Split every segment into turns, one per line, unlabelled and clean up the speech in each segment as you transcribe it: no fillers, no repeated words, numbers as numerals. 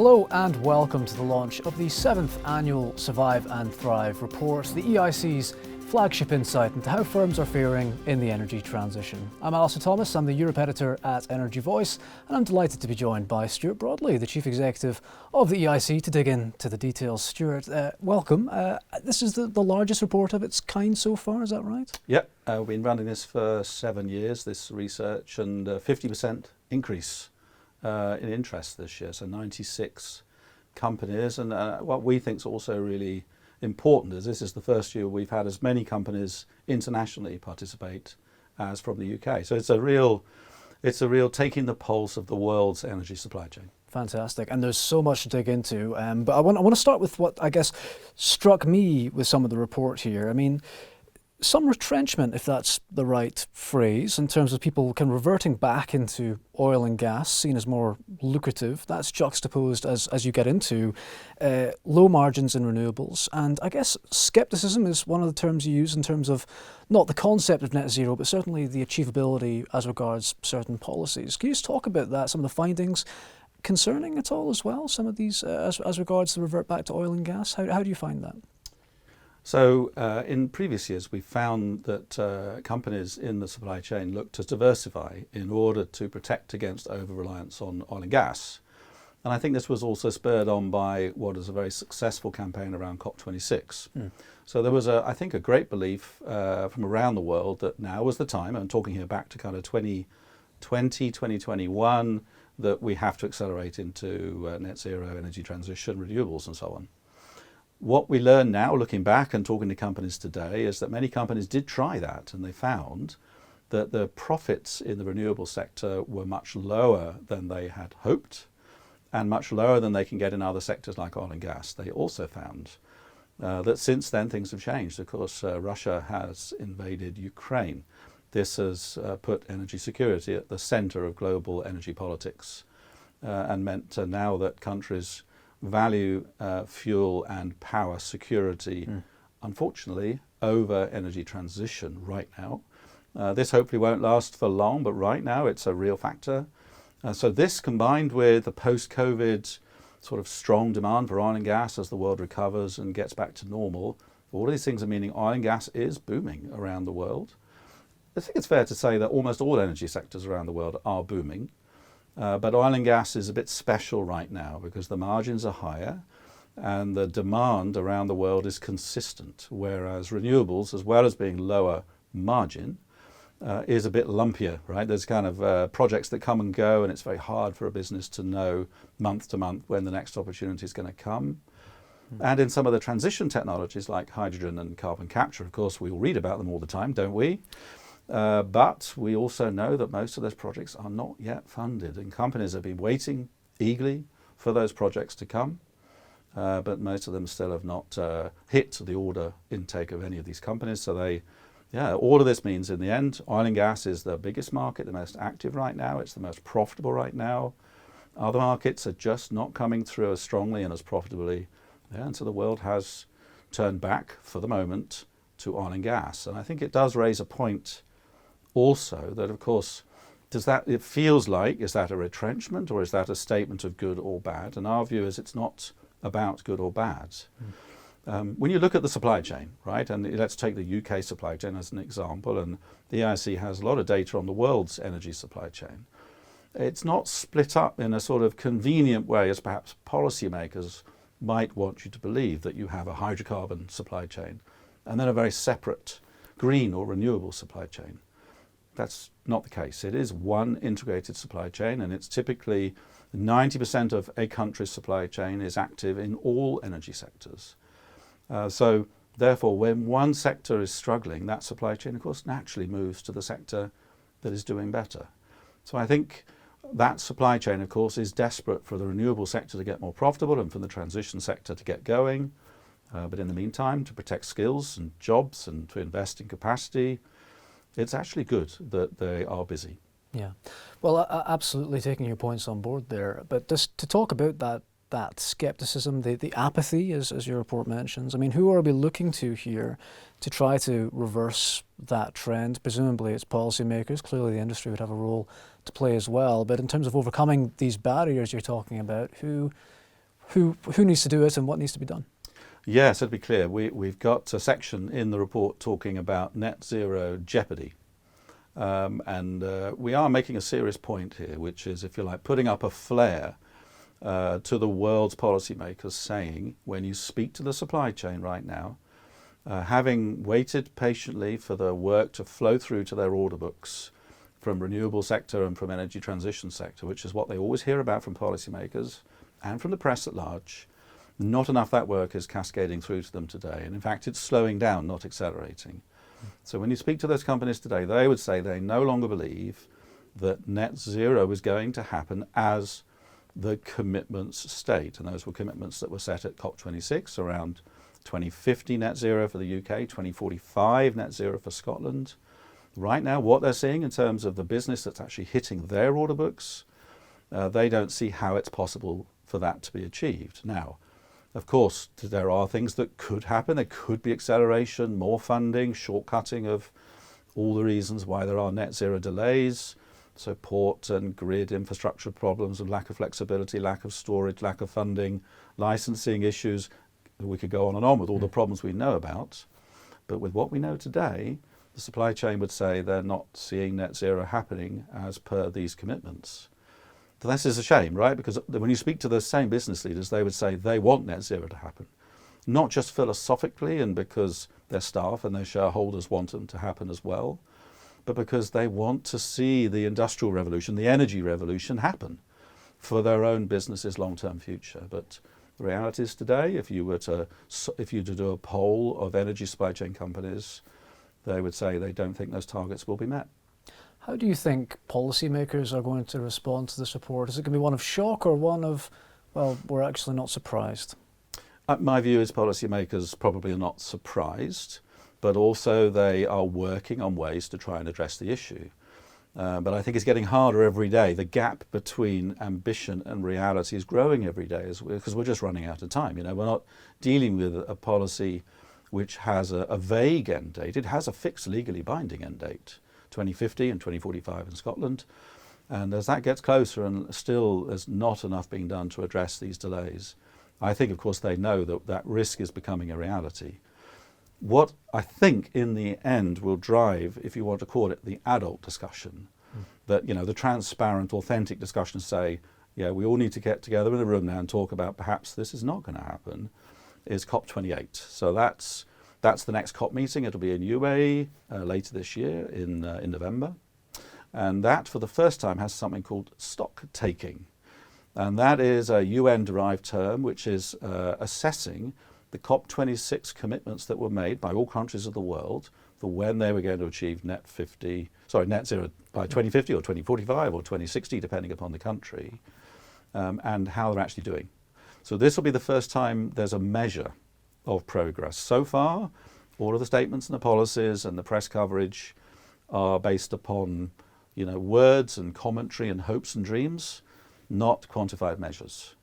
Hello and welcome to the launch of the 7th annual Survive and Thrive report, the EIC's flagship insight into how firms are faring in the energy transition. I'm Alistair Thomas, I'm the Europe editor at Energy Voice, and I'm delighted to be joined by Stuart Broadley, the chief executive of the EIC, to dig into the details. Stuart, welcome. This is the largest report of its kind so far, is that right?
Yep, we've been running this for 7 years, this research, and 50% increase in interest this year, so 96 companies. And what we think is also really important is this is the first year we've had as many companies internationally participate as from the UK. So it's a real taking the pulse of the world's energy supply chain.
Fantastic, and there's so much to dig into, but I want to start with what I guess struck me with some of the report here. I mean, some retrenchment, if that's the right phrase, in terms of people kind of reverting back into oil and gas, seen as more lucrative. That's juxtaposed as you get into low margins in renewables. And I guess scepticism is one of the terms you use in terms of not the concept of net zero, but certainly the achievability as regards certain policies. Can you just talk about that, some of the findings concerning at all as well, some of these as regards the revert back to oil and gas? How do you find that?
So in previous years, we found that companies in the supply chain looked to diversify in order to protect against over-reliance on oil and gas. And I think this was also spurred on by what is a very successful campaign around COP26. So there was, I think, a great belief from around the world that now was the time, I'm talking here back to kind of 2020, 2021, that we have to accelerate into net zero, energy transition, renewables and so on. What we learn now, looking back and talking to companies today, is that many companies did try that, and they found that the profits in the renewable sector were much lower than they had hoped and much lower than they can get in other sectors like oil and gas. They also found that since then things have changed. Of course, Russia has invaded Ukraine. This has put energy security at the center of global energy politics and meant now that countries value fuel and power security, unfortunately, over energy transition right now. This hopefully won't last for long, but right now it's a real factor. So this combined with the post-COVID sort of strong demand for oil and gas as the world recovers and gets back to normal, all of these things are meaning oil and gas is booming around the world. I think it's fair to say that almost all energy sectors around the world are booming. But oil and gas is a bit special right now because the margins are higher and the demand around the world is consistent, whereas renewables, as well as being lower margin, is a bit lumpier, right? There's kind of projects that come and go, and it's very hard for a business to know month to month when the next opportunity is going to come. And in some of the transition technologies like hydrogen and carbon capture, of course, we all read about them all the time, don't we? But we also know that most of those projects are not yet funded, and companies have been waiting eagerly for those projects to come, but most of them still have not hit the order intake of any of these companies. So all of this means in the end, oil and gas is the biggest market, the most active right now, it's the most profitable right now. Other markets are just not coming through as strongly and as profitably, and so the world has turned back for the moment to oil and gas. And I think it does raise a point also that, of course, it feels like, is that a retrenchment or is that a statement of good or bad? And our view is it's not about good or bad. When you look at the supply chain, right, and let's take the UK supply chain as an example, and the EIC has a lot of data on the world's energy supply chain. It's not split up in a sort of convenient way as perhaps policymakers might want you to believe, that you have a hydrocarbon supply chain and then a very separate green or renewable supply chain. That's not the case. It is one integrated supply chain, and it's typically 90% of a country's supply chain is active in all energy sectors. So therefore, when one sector is struggling, that supply chain, of course, naturally moves to the sector that is doing better. So I think that supply chain, of course, is desperate for the renewable sector to get more profitable and for the transition sector to get going. But in the meantime, to protect skills and jobs and to invest in capacity, it's actually good that they are busy.
Yeah, well, absolutely taking your points on board there. But just to talk about that scepticism, the apathy, as your report mentions, I mean, who are we looking to here to try to reverse that trend? Presumably it's policymakers. Clearly the industry would have a role to play as well. But in terms of overcoming these barriers you're talking about, who Who needs to do it and what needs to be done?
Yeah, so to be clear, we've got a section in the report talking about net zero jeopardy. And we are making a serious point here, which is, if you like, putting up a flare to the world's policymakers, saying, when you speak to the supply chain right now, having waited patiently for the work to flow through to their order books from renewable sector and from energy transition sector, which is what they always hear about from policymakers and from the press at large, not enough of that work is cascading through to them today. And in fact, it's slowing down, not accelerating. So when you speak to those companies today, they would say they no longer believe that net zero is going to happen as the commitments state. And those were commitments that were set at COP26 around 2050 net zero for the UK, 2045 net zero for Scotland. Right now, what they're seeing in terms of the business that's actually hitting their order books, they don't see how it's possible for that to be achieved. Now, of course, there are things that could happen. There could be acceleration, more funding, shortcutting of all the reasons why there are net zero delays. So port and grid infrastructure problems and lack of flexibility, lack of storage, lack of funding, licensing issues. We could go on and on with all the problems we know about. But with what we know today, the supply chain would say they're not seeing net zero happening as per these commitments. So this is a shame, right? Because when you speak to the same business leaders, they would say they want net zero to happen. Not just philosophically and because their staff and their shareholders want them to happen as well, but because they want to see the industrial revolution, the energy revolution happen for their own business's long-term future. But the reality is today, if you were to do a poll of energy supply chain companies, they would say they don't think those targets will be met.
How do you think policymakers are going to respond to this report? Is it going to be one of shock or one of, well, we're actually not surprised?
My view is policymakers probably are not surprised, but also they are working on ways to try and address the issue. But I think it's getting harder every day. The gap between ambition and reality is growing every day because we're just running out of time. You know, we're not dealing with a policy which has a vague end date. It has a fixed legally binding end date, 2050 and 2045 in Scotland. And as that gets closer and still there's not enough being done to address these delays, I think, of course, they know that that risk is becoming a reality. What I think in the end will drive, if you want to call it the adult discussion, that, you know, the transparent, authentic discussion, say, yeah, we all need to get together in a room now and talk about perhaps this is not going to happen, is COP28. So that's the next COP meeting. It'll be in UAE later this year in November. And that, for the first time, has something called stock taking. And that is a UN-derived term which is assessing the COP26 commitments that were made by all countries of the world for when they were going to achieve net zero by 2050 or 2045 or 2060, depending upon the country, and how they're actually doing. So this will be the first time there's a measure of progress. So far, all of the statements and the policies and the press coverage are based upon, you know, words and commentary and hopes and dreams, not quantified measures.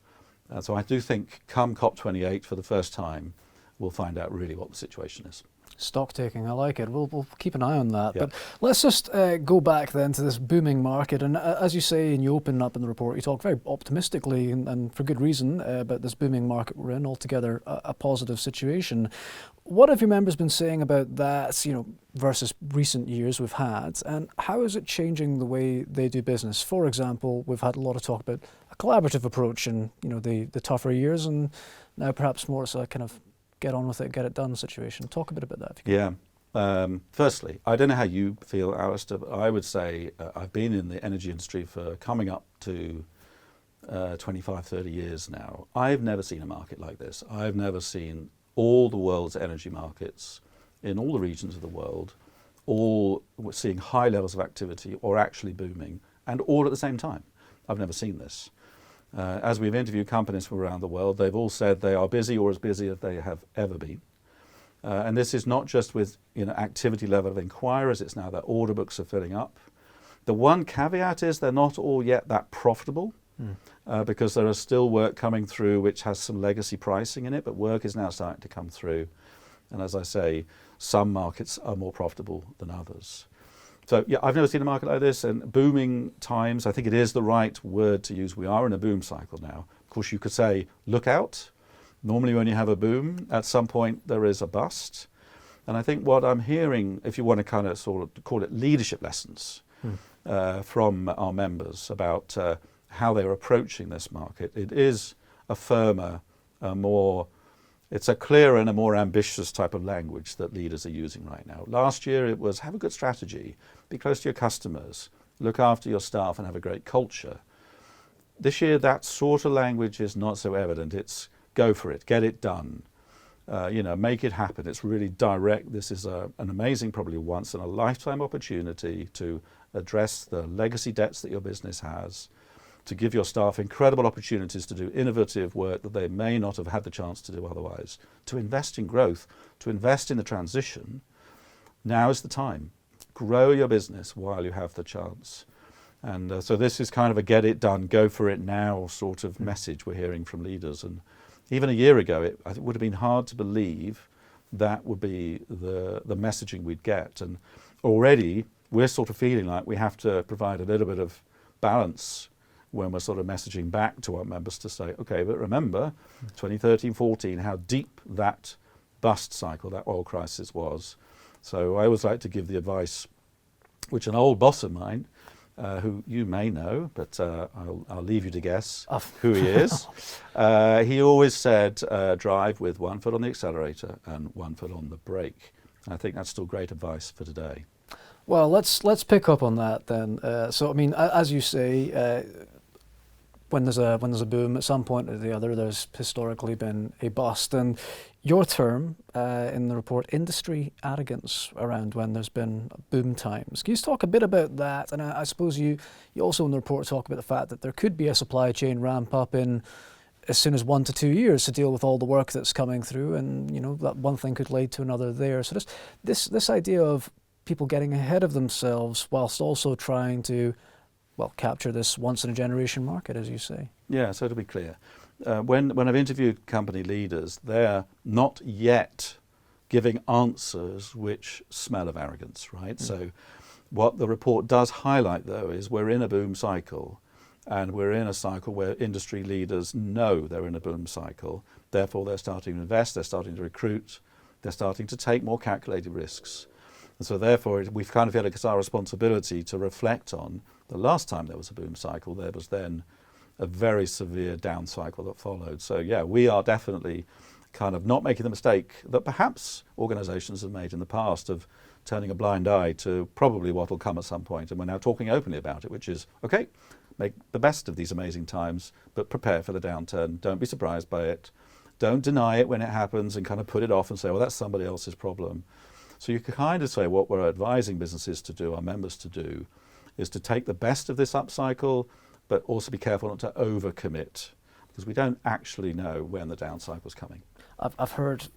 So I do think come COP28 for the first time, we'll find out really what the situation is.
Stock taking, I like it. We'll keep an eye on that.
Yeah.
But let's just go back then to this booming market. And as you say, and you open up in the report, you talk very optimistically and for good reason about this booming market we're in, altogether a positive situation. What have your members been saying about that, you know, versus recent years we've had, and how is it changing the way they do business? For example, we've had a lot of talk about a collaborative approach in, you know, the tougher years, and now perhaps more so a kind of get on with it, get it done situation. Talk a bit about that, if you can.
Yeah. Firstly, I don't know how you feel, Alistair, but I would say I've been in the energy industry for coming up to 25, 30 years now. I've never seen a market like this. I've never seen all the world's energy markets in all the regions of the world, all seeing high levels of activity or actually booming, and all at the same time. I've never seen this. As we've interviewed companies from around the world, they've all said they are busy or as busy as they have ever been. And this is not just with, you know, activity level of inquiries, it's now that order books are filling up. The one caveat is they're not all yet that profitable. Because there is still work coming through which has some legacy pricing in it, but work is now starting to come through. And as I say, some markets are more profitable than others. So yeah, I've never seen a market like this, and booming times, I think it is the right word to use. We are in a boom cycle now, Of course, you could say, look out. Normally when you have a boom, at some point there is a bust. And I think what I'm hearing, if you want to kind of sort of call it leadership lessons from our members about how they're approaching this market, it is a firmer, it's a clearer and a more ambitious type of language that leaders are using right now. Last year it was have a good strategy, be close to your customers, look after your staff and have a great culture. This year that sort of language is not so evident. It's go for it, get it done, make it happen. It's really direct. This is an amazing, probably once in a lifetime opportunity to address the legacy debts that your business has, to give your staff incredible opportunities to do innovative work that they may not have had the chance to do otherwise, to invest in growth, to invest in the transition. Now is the time. Grow your business while you have the chance. And so this is kind of a get it done, go for it now sort of message we're hearing from leaders. And even a year ago, it would have been hard to believe that would be the messaging we'd get. And already we're sort of feeling like we have to provide a little bit of balance when we're sort of messaging back to our members to say, okay, but remember 2013-14, how deep that bust cycle, that oil crisis was. So I always like to give the advice, which an old boss of mine, who you may know, but I'll leave you to guess who he is. He always said, drive with one foot on the accelerator and one foot on the brake. And I think that's still great advice for today.
Well, let's pick up on that then. So I mean, as you say, when there's a boom, at some point or the other, there's historically been a bust. And your term in the report, industry arrogance, around when there's been boom times. Can you talk a bit about that? And I suppose you also in the report talk about the fact that there could be a supply chain ramp up in as soon as 1 to 2 years to deal with all the work that's coming through, and that one thing could lead to another there. So this idea of people getting ahead of themselves whilst also trying to capture this once-in-a-generation market, as you say.
Yeah, so to be clear, when I've interviewed company leaders, they're not yet giving answers which smell of arrogance, right? So what the report does highlight, though, is we're in a boom cycle, and we're in a cycle where industry leaders know they're in a boom cycle. Therefore, they're starting to invest, they're starting to recruit, they're starting to take more calculated risks. And so therefore, we've kind of felt it's our responsibility to reflect on the last time there was a boom cycle. There was then a very severe down cycle that followed. So yeah, we are definitely kind of not making the mistake that perhaps organizations have made in the past of turning a blind eye to probably what will come at some point. And we're now talking openly about it, which is, okay, make the best of these amazing times, but prepare for the downturn. Don't be surprised by it. Don't deny it when it happens and kind of put it off and say, well, that's somebody else's problem. So you could kind of say what we're advising businesses to do, our members to do, is to take the best of this upcycle, but also be careful not to overcommit, because we don't actually know when the down cycle is coming.
I've heard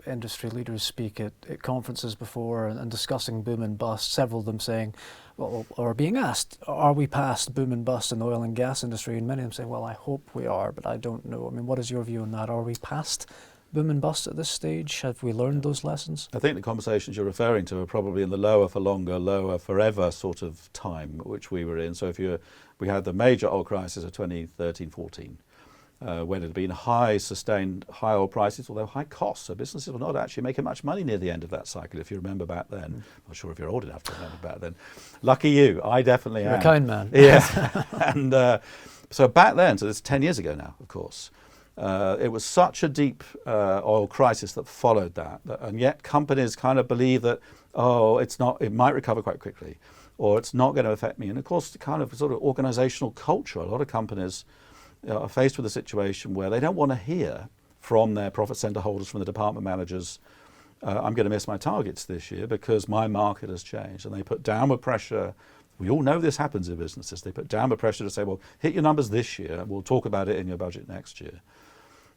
industry leaders speak at conferences before and discussing boom and bust, several of them saying, or being asked, are we past boom and bust in the oil and gas industry? And many of them say, well, I hope we are, but I don't know. I mean, what is your view on that? Are we past boom and bust at this stage? Have we learned those lessons? I
think the conversations you're referring to are probably in the lower for longer, lower forever sort of time which we were in. So we had the major oil crisis of 2013-14, when it had been sustained high oil prices, although high costs. So businesses were not actually making much money near the end of that cycle, if you remember back then. I'm not sure if you're old enough to remember back then. Lucky you, I definitely am.
You're a kind man.
Yeah. And so back then, so it's 10 years ago now, of course, it was such a deep oil crisis that followed that, and yet companies kind of believe that, it might recover quite quickly, or it's not going to affect me. And of course, the kind of sort of organizational culture, a lot of companies are faced with a situation where they don't want to hear from their profit center holders, from the department managers, I'm going to miss my targets this year because my market has changed. And they put downward pressure. We all know this happens in businesses. They put downward pressure to say, well, hit your numbers this year. We'll talk about it in your budget next year.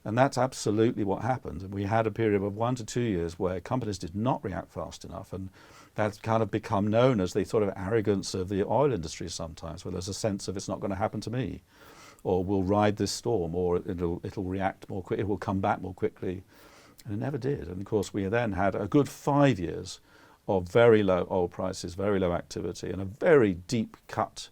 And that's absolutely what happened. And we had a period of 1 to 2 years where companies did not react fast enough. And that's kind of become known as the sort of arrogance of the oil industry sometimes, where there's a sense of it's not going to happen to me, or we'll ride this storm, or it'll react more quickly, it will come back more quickly. And it never did. And of course, we then had a good 5 years of very low oil prices, very low activity, and a very deep cut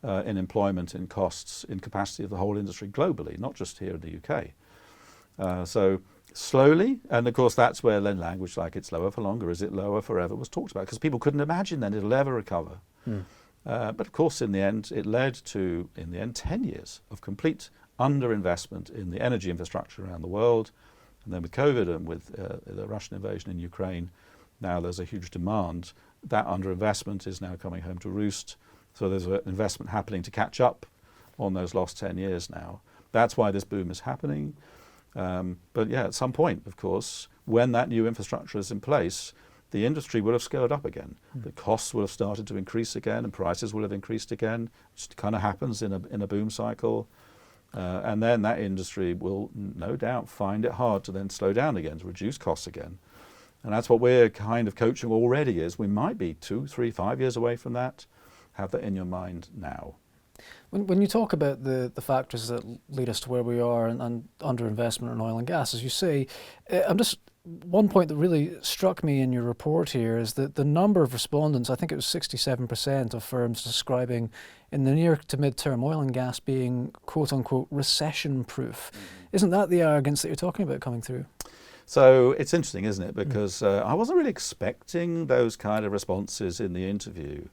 in employment, in costs, in capacity of the whole industry globally, not just here in the UK. So slowly, and of course that's where then language like it's lower for longer, is it lower forever, was talked about, because people couldn't imagine then it'll ever recover. But of course in the end it led to, 10 years of complete underinvestment in the energy infrastructure around the world. And then with COVID and with the Russian invasion in Ukraine, now there's a huge demand. That underinvestment is now coming home to roost. So there's an investment happening to catch up on those lost 10 years now. That's why this boom is happening. But yeah, at some point, of course, when that new infrastructure is in place, the industry will have scaled up again. The costs will have started to increase again, and prices will have increased again, which kind of happens in a boom cycle. And then that industry will no doubt find it hard to then slow down again, to reduce costs again. And that's what we're kind of coaching already, is we might be 2, 3, 5 years away from that. Have that in your mind now.
When you talk about the factors that lead us to where we are and underinvestment in oil and gas, as you say, one point that really struck me in your report here is that the number of respondents, I think it was 67% of firms describing in the near to mid-term oil and gas being quote unquote recession proof. Isn't that the arrogance that you're talking about coming through?
So it's interesting, isn't it? Because I wasn't really expecting those kind of responses in the interview.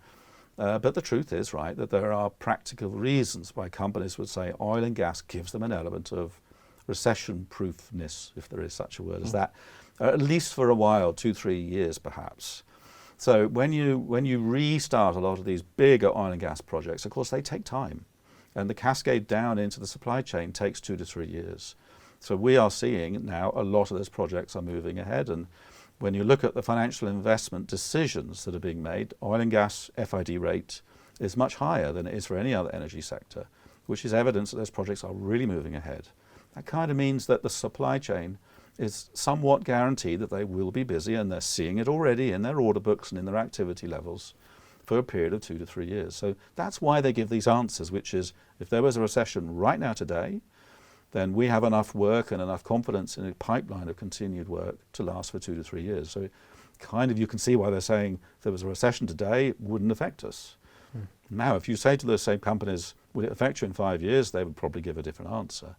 But the truth is, right, that there are practical reasons why companies would say oil and gas gives them an element of recession proofness, if there is such a word as that, at least for a while, 2, 3 years perhaps. So when you restart a lot of these bigger oil and gas projects, of course they take time, and the cascade down into the supply chain takes 2 to 3 years. So we are seeing now a lot of those projects are moving ahead, and when you look at the financial investment decisions that are being made, oil and gas FID rate is much higher than it is for any other energy sector, which is evidence that those projects are really moving ahead. That kind of means that the supply chain is somewhat guaranteed that they will be busy, and they're seeing it already in their order books and in their activity levels for a period of 2 to 3 years. So that's why they give these answers, which is if there was a recession right now today, then we have enough work and enough confidence in a pipeline of continued work to last for 2 to 3 years. So kind of you can see why they're saying if there was a recession today, it wouldn't affect us. Now, if you say to those same companies, will it affect you in 5 years, they would probably give a different answer.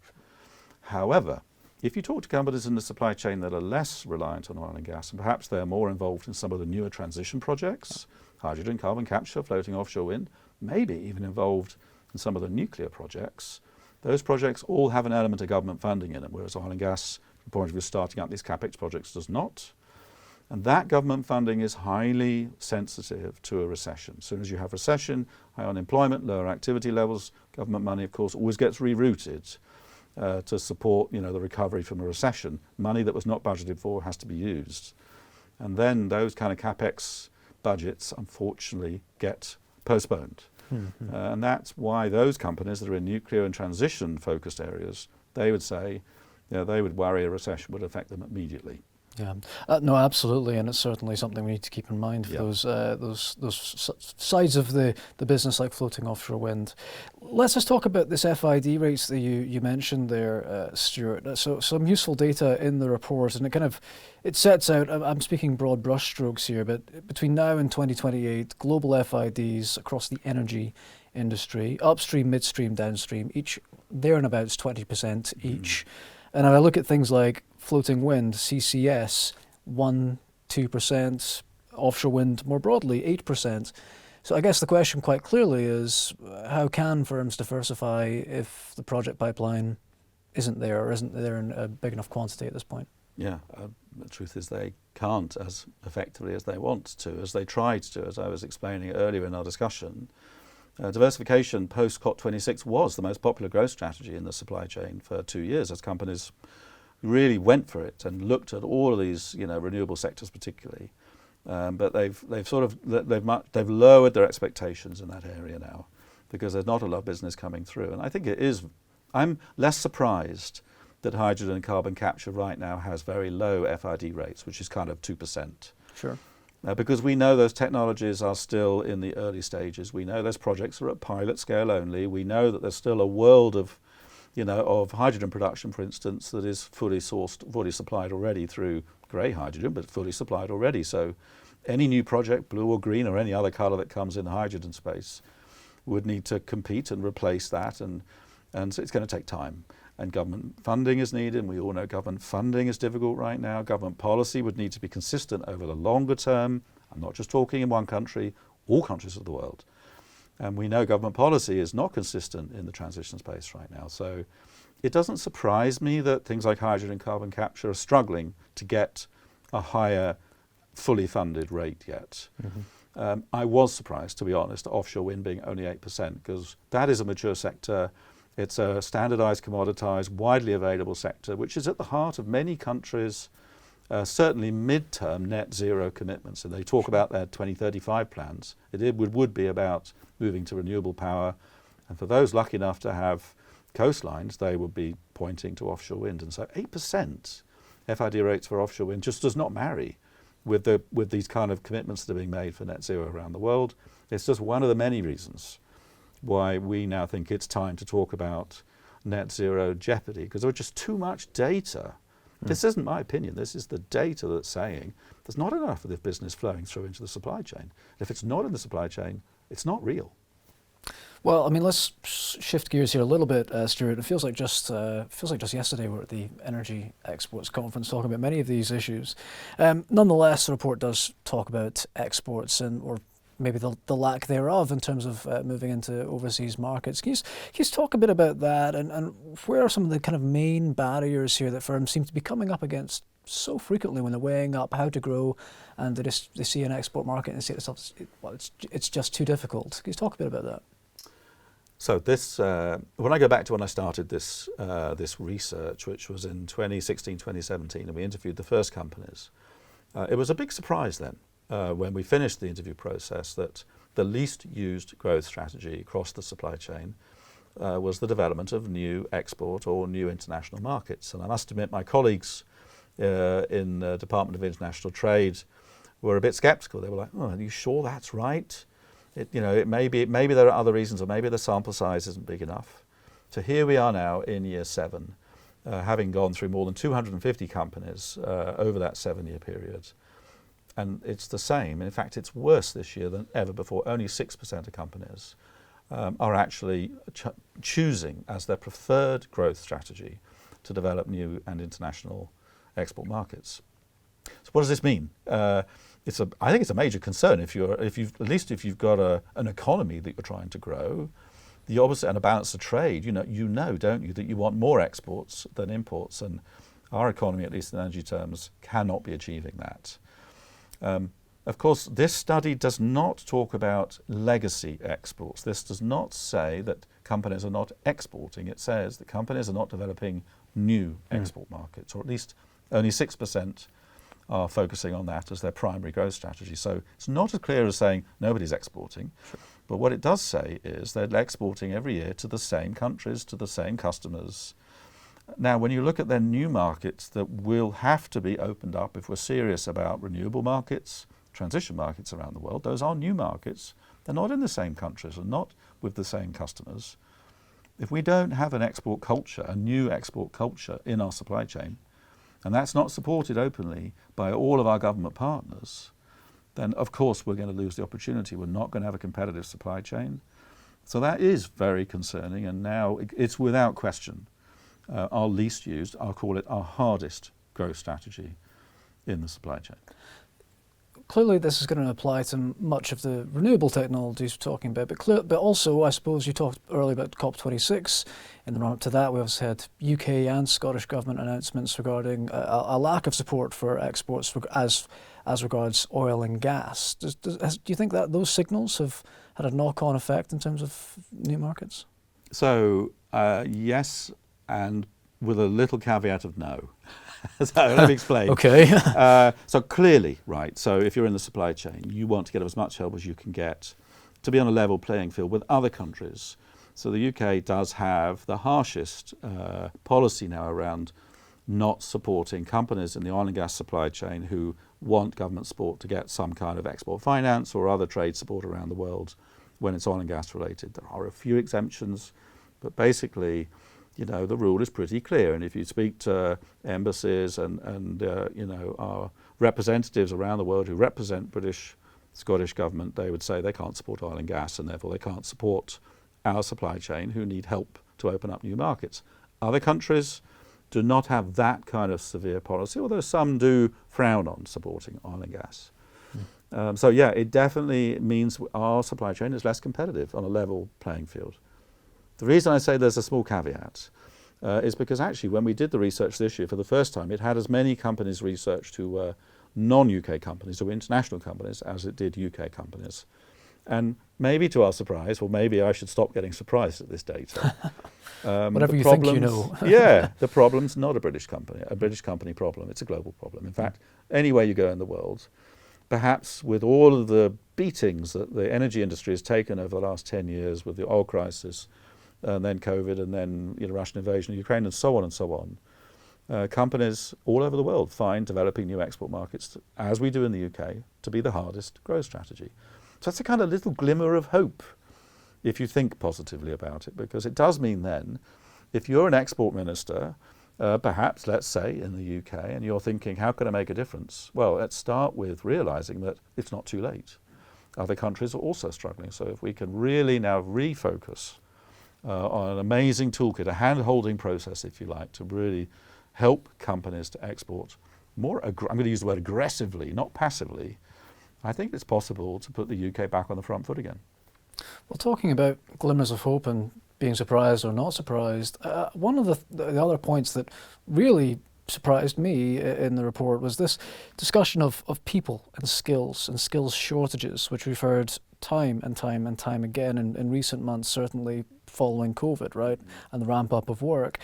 However, if you talk to companies in the supply chain that are less reliant on oil and gas, and perhaps they're more involved in some of the newer transition projects, hydrogen, carbon capture, floating offshore wind, maybe even involved in some of the nuclear projects, those projects all have an element of government funding in them, whereas oil and gas, from the point of view of starting up these capex projects, does not. And that government funding is highly sensitive to a recession. As soon as you have recession, high unemployment, lower activity levels, government money, of course, always gets rerouted to support, the recovery from a recession. Money that was not budgeted for has to be used. And then those kind of capex budgets, unfortunately, get postponed. And that's why those companies that are in nuclear and transition-focused areas, they would say, they would worry a recession would affect them immediately.
Yeah, no, absolutely, and it's certainly something we need to keep in mind for those sides of the business like floating offshore wind. Let's just talk about this FID rates that you mentioned there, Stuart. So some useful data in the report, and it sets out, I'm speaking broad brushstrokes here, but between now and 2028, global FIDs across the energy industry, upstream, midstream, downstream, each there and about 20% each. And if I look at things like floating wind, CCS, 1-2%, offshore wind more broadly, 8%. So I guess the question quite clearly is, how can firms diversify if the project pipeline isn't there or isn't there in a big enough quantity at this point?
Yeah, the truth is they can't as effectively as they want to, as they tried to, as I was explaining earlier in our discussion. Diversification post COP26 was the most popular growth strategy in the supply chain for 2 years, as companies really went for it and looked at all of these, renewable sectors particularly. But they've lowered their expectations in that area now because there's not a lot of business coming through. And I think I'm less surprised that hydrogen and carbon capture right now has very low FID rates, which is kind of 2%.
Sure.
Because we know those technologies are still in the early stages. We know those projects are at pilot scale only. We know that there's still a world of hydrogen production, for instance, that is fully sourced, fully supplied already through grey hydrogen, but fully supplied already. So any new project, blue or green or any other colour that comes in the hydrogen space, would need to compete and replace that, and so it's going to take time. And government funding is needed, and we all know government funding is difficult right now. Government policy would need to be consistent over the longer term. I'm not just talking in one country, all countries of the world. And we know government policy is not consistent in the transition space right now. So it doesn't surprise me that things like hydrogen and carbon capture are struggling to get a higher fully funded rate yet. I was surprised, to be honest, offshore wind being only 8%, because that is a mature sector. It's a standardized, commoditized, widely available sector, which is at the heart of many countries' certainly mid-term net zero commitments. And they talk about their 2035 plans. It would be about moving to renewable power. And for those lucky enough to have coastlines, they would be pointing to offshore wind. And so 8% FID rates for offshore wind just does not marry with these kind of commitments that are being made for net zero around the world. It's just one of the many reasons why we now think it's time to talk about net zero jeopardy, because there was just too much data. This isn't my opinion, this is the data that's saying there's not enough of this business flowing through into the supply chain. If it's not in the supply chain, it's not real.
Well, I mean, let's shift gears here a little bit, Stuart. It feels like just yesterday we were at the Energy Exports Conference talking about many of these issues. Nonetheless, the report does talk about exports or maybe the lack thereof in terms of moving into overseas markets. Can you just talk a bit about that, and where are some of the kind of main barriers here that firms seem to be coming up against so frequently when they're weighing up how to grow, and they see an export market and say to themselves, well, it's just too difficult. Can you talk a bit about that?
So this, when I go back to when I started this research, which was in 2016, 2017, and we interviewed the first companies, it was a big surprise then when we finished the interview process that the least used growth strategy across the supply chain was the development of new export or new international markets. And I must admit, my colleagues in the Department of International Trade were a bit skeptical. They were like, "Oh, are you sure that's right? Maybe there are other reasons, or maybe the sample size isn't big enough." So here we are now in year 7, having gone through more than 250 companies over that 7-year period. And it's the same. In fact, it's worse this year than ever before. Only 6% of companies are actually choosing as their preferred growth strategy to develop new and international export markets. So what does this mean? I think it's a major concern if you've got an economy that you're trying to grow, the opposite, and a balance of trade. You know, don't you, that you want more exports than imports, and our economy, at least in energy terms, cannot be achieving that. Of course, this study does not talk about legacy exports. This does not say that companies are not exporting. It says that companies are not developing new export markets, or at least only 6% are focusing on that as their primary growth strategy. So it's not as clear as saying nobody's exporting. Sure. But what it does say is they're exporting every year to the same countries, to the same customers. Now, when you look at their new markets that will have to be opened up if we're serious about renewable markets, transition markets around the world, those are new markets. They're not in the same countries and not with the same customers. If we don't have an export culture, a new export culture in our supply chain, and that's not supported openly by all of our government partners, then of course we're going to lose the opportunity. We're not going to have a competitive supply chain. So that is very concerning, and now it's without question our least used, I'll call it our hardest growth strategy in the supply chain.
Clearly this is going to apply to much of the renewable technologies we're talking about, but also I suppose you talked earlier about COP26. In the run-up to that, we also had UK and Scottish government announcements regarding a lack of support for exports as regards oil and gas. Do you think that those signals have had a knock-on effect in terms of new markets?
So yes, and with a little caveat of no. So let me explain.
Okay.
So clearly, right, so if you're in the supply chain, you want to get as much help as you can get to be on a level playing field with other countries. So the UK does have the harshest policy now around not supporting companies in the oil and gas supply chain who want government support to get some kind of export finance or other trade support around the world when it's oil and gas related. There are a few exemptions, but basically, the rule is pretty clear. And if you speak to embassies and our representatives around the world who represent British Scottish government, they would say they can't support oil and gas, and therefore they can't support our supply chain who need help to open up new markets. Other countries do not have that kind of severe policy, although some do frown on supporting oil and gas. So yeah, it definitely means our supply chain is less competitive on a level playing field. The reason I say there's a small caveat is because actually when we did the research this year for the first time, it had as many companies researched who were non-UK companies or international companies as it did UK companies. And maybe to our surprise, or maybe I should stop getting surprised at this data.
Whatever you think you know.
Yeah, the problem's not a British company problem, it's a global problem. In fact, anywhere you go in the world, perhaps with all of the beatings that the energy industry has taken over the last 10 years with the oil crisis, and then COVID, and then Russian invasion of Ukraine, and so on, companies all over the world find developing new export markets, as we do in the UK, to be the hardest growth strategy. So that's a kind of little glimmer of hope, if you think positively about it, because it does mean then, if you're an export minister, perhaps, let's say, in the UK, and you're thinking, how can I make a difference? Well, let's start with realizing that it's not too late. Other countries are also struggling. So if we can really now refocus on an amazing toolkit, a hand-holding process, if you like, to really help companies to export more, I'm going to use the word aggressively, not passively, I think it's possible to put the UK back on the front foot again.
Well, talking about glimmers of hope and being surprised or not surprised, one of the other points that really surprised me in the report was this discussion of people and skills shortages, which we've heard time and time again in recent months, certainly following COVID, right, and the ramp up of work.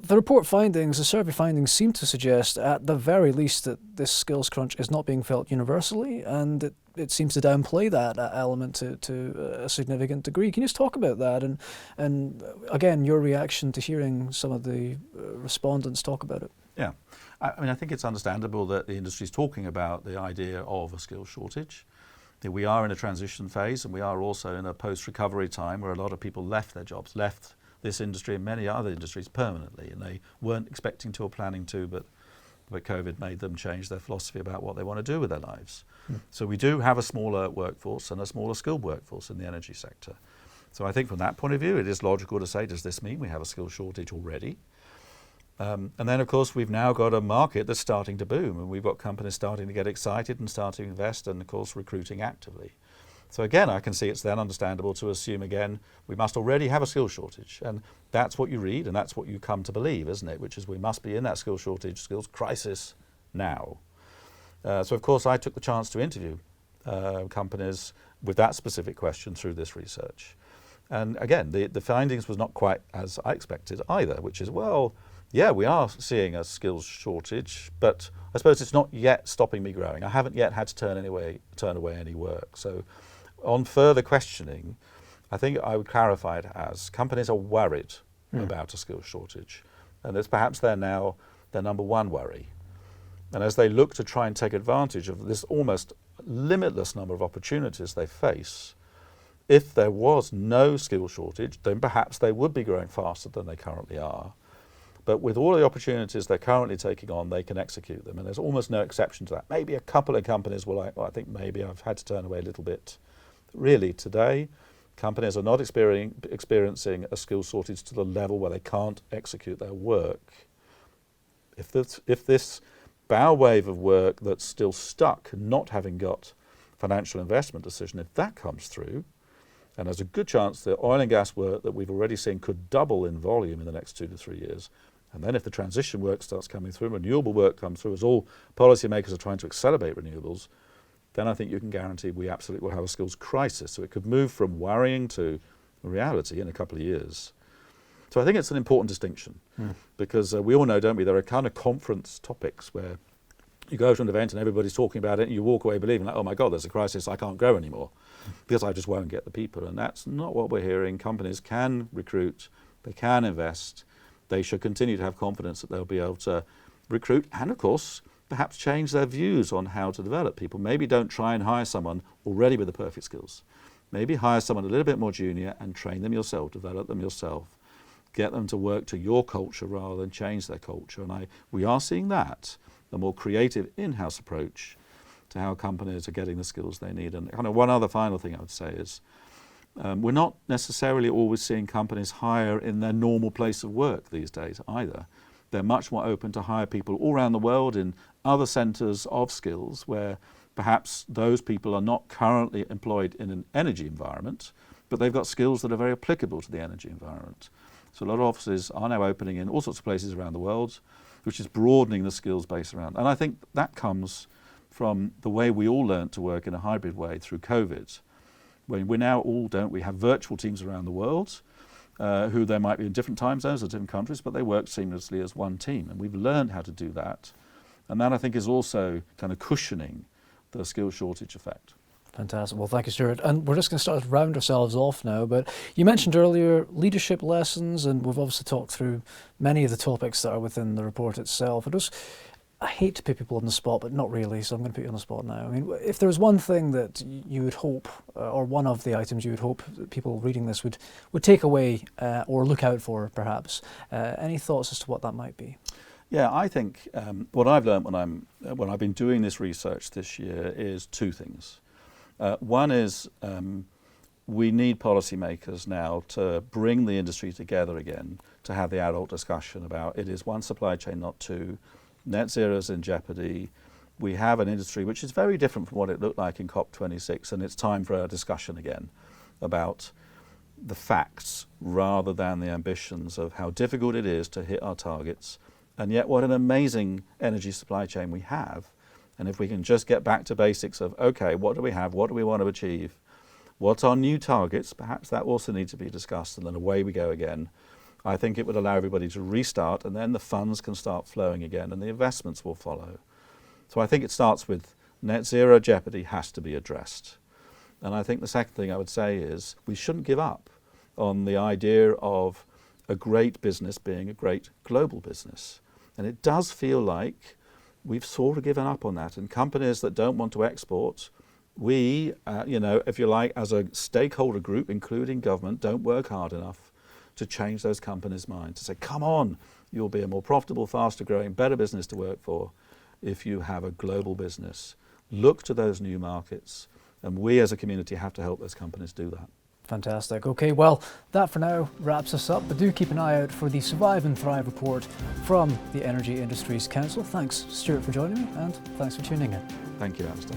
The report findings, the survey findings seem to suggest at the very least that this skills crunch is not being felt universally, and it seems to downplay that element to a significant degree. Can you just talk about that and again, your reaction to hearing some of the respondents talk about it?
Yeah, I mean, I think it's understandable that the industry is talking about the idea of a skills shortage. We are in a transition phase, and we are also in a post-recovery time where a lot of people left their jobs, left this industry and many other industries permanently, and they weren't expecting to or planning to, but COVID made them change their philosophy about what they want to do with their lives. So we do have a smaller workforce and a smaller skilled workforce in the energy sector. So I think from that point of view, it is logical to say, does this mean we have a skills shortage already? And then, of course, we've now got a market that's starting to boom, and we've got companies starting to get excited and starting to invest and, of course, recruiting actively. So again, I can see it's then understandable to assume again, we must already have a skills shortage. And that's what you read and that's what you come to believe, isn't it? Which is we must be in that skills shortage, skills crisis now. So of course I took the chance to interview companies with that specific question through this research. And again, the findings was not quite as I expected either, which is, well, yeah, we are seeing a skills shortage, but I suppose it's not yet stopping me growing. I haven't yet had to turn away any work. So on further questioning, I think I would clarify it as companies are worried about a skills shortage, and it's perhaps they're now their number one worry. And as they look to try and take advantage of this almost limitless number of opportunities they face, if there was no skill shortage, then perhaps they would be growing faster than they currently are. But with all the opportunities they're currently taking on, they can execute them. And there's almost no exception to that. Maybe a couple of companies will like, well, I think maybe I've had to turn away a little bit. Really, today, companies are not experiencing a skill shortage to the level where they can't execute their work. If this bow wave of work that's still stuck, not having got financial investment decision, if that comes through, and there's a good chance the oil and gas work that we've already seen could double in volume in the next 2 to 3 years. And then if the transition work starts coming through, renewable work comes through, as all policymakers are trying to accelerate renewables, then I think you can guarantee we absolutely will have a skills crisis. So it could move from worrying to reality in a couple of years. So I think it's an important distinction because we all know, don't we, there are kind of conference topics where you go to an event and everybody's talking about it and you walk away believing like, oh my God, there's a crisis, I can't grow anymore because I just won't get the people. And that's not what we're hearing. Companies can recruit, they can invest, they should continue to have confidence that they'll be able to recruit and, of course, perhaps change their views on how to develop people. Maybe don't try and hire someone already with the perfect skills. Maybe hire someone a little bit more junior and train them yourself, develop them yourself, get them to work to your culture rather than change their culture. And we are seeing that, a more creative in-house approach to how companies are getting the skills they need. And kind of one other final thing I would say is we're not necessarily always seeing companies hire in their normal place of work these days either. They're much more open to hire people all around the world in other centres of skills where perhaps those people are not currently employed in an energy environment, but they've got skills that are very applicable to the energy environment. So a lot of offices are now opening in all sorts of places around the world, which is broadening the skills base around. And I think that comes from the way we all learned to work in a hybrid way through COVID. When we now all we have virtual teams around the world who they might be in different time zones or different countries, but they work seamlessly as one team. And we've learned how to do that. And that I think is also kind of cushioning the skill shortage effect.
Fantastic. Well, thank you, Stuart. And we're just going to start to round ourselves off now. But you mentioned earlier leadership lessons, and we've obviously talked through many of the topics that are within the report itself. I hate to put people on the spot, but not really, so I'm going to put you on the spot now. I mean, if there was one thing that you would hope, or one of the items you would hope that people reading this would take away or look out for, perhaps, any thoughts as to what that might be?
Yeah, I think what I've learned when I've been doing this research this year is two things. One is we need policymakers now to bring the industry together again to have the adult discussion about it is one supply chain, not two. Net zero is in jeopardy. We have an industry which is very different from what it looked like in COP26, and it's time for a discussion again about the facts rather than the ambitions of how difficult it is to hit our targets, and yet what an amazing energy supply chain we have. And if we can just get back to basics of, okay, what do we have? What do we want to achieve? What's our new targets? Perhaps that also needs to be discussed, and then away we go again. I think it would allow everybody to restart, and then the funds can start flowing again and the investments will follow. So I think it starts with net zero jeopardy has to be addressed. And I think the second thing I would say is we shouldn't give up on the idea of a great business being a great global business. And it does feel like we've sort of given up on that. And companies that don't want to export, we, if you like, as a stakeholder group, including government, don't work hard enough to change those companies' minds, to say, come on, you'll be a more profitable, faster growing, better business to work for if you have a global business. Look to those new markets, and we as a community have to help those companies do that.
Fantastic. Okay, well, that for now wraps us up, but do keep an eye out for the Survive and Thrive report from the Energy Industries Council. Thanks, Stuart, for joining me, and thanks for tuning in.
Thank you, Alistair.